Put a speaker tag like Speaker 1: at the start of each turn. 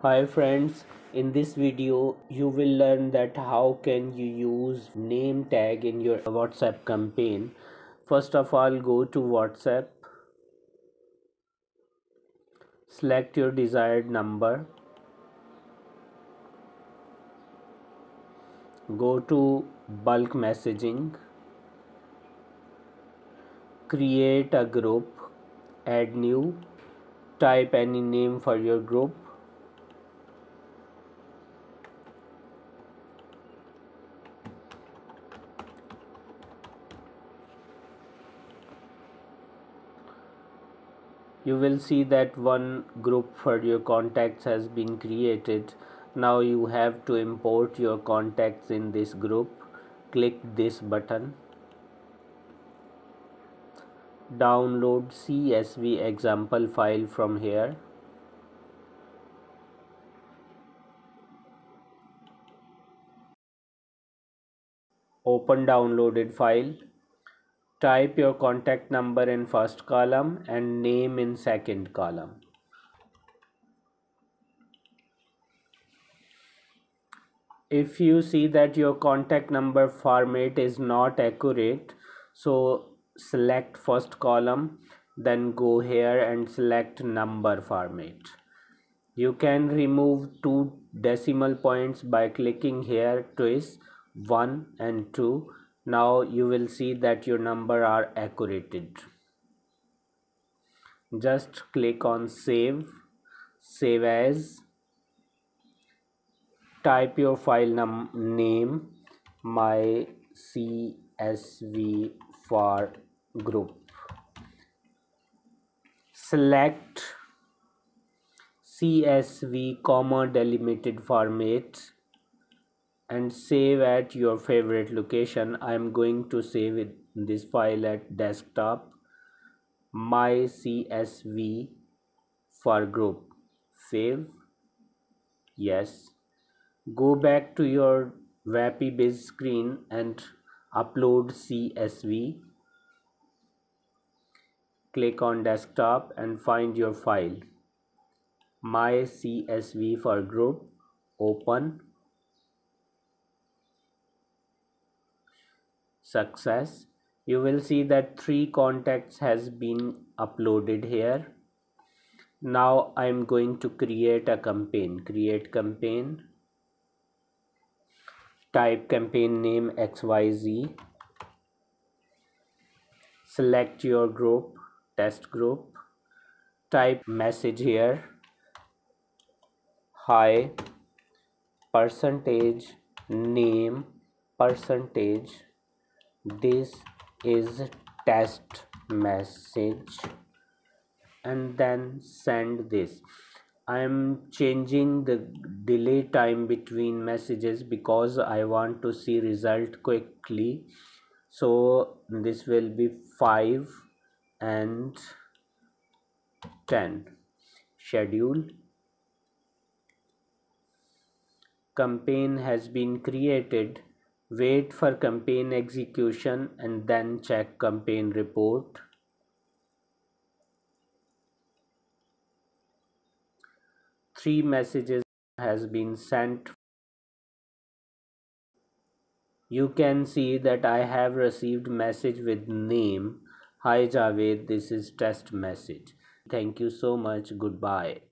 Speaker 1: Hi friends, in this video you will learn that how can you use name tag in your WhatsApp campaign. First of all, go to WhatsApp, select your desired number, go to bulk messaging, create a group, add new, type any name for your group. You will see that one group for your contacts has been created. Now you have to import your contacts in this group. Click this button. Download CSV example file from here. Open downloaded file. Type your contact number in first column and name in second column. If you see that your contact number format is not accurate, so select first column, then go here and select number format. You can remove two decimal points by clicking here twice, 1 and 2. Now you will see that your number are accurate. Just click on save as. Type your file name, my CSV for group. Select CSV comma delimited format and save at your favorite location. I am going to save this file at desktop. My CSV for group. Save. Yes. Go back to your WhAPI.biz screen and upload CSV. Click on desktop and find your file. My CSV for group. Open. Success. You will see that 3 contacts has been uploaded here. Now I am going to create a campaign. Create campaign. Type campaign name XYZ. Select your group, test group. Type message here. Hi, percentage name, percentage. This is test message, and then send this. I am changing the delay time between messages because I want to see result quickly. So this will be 5 and 10. Schedule. Campaign has been created. Wait for campaign execution and then check campaign report. Three messages has been sent. You can see that I have received message with name. Hi Javed, this is test message. Thank you so much. Goodbye.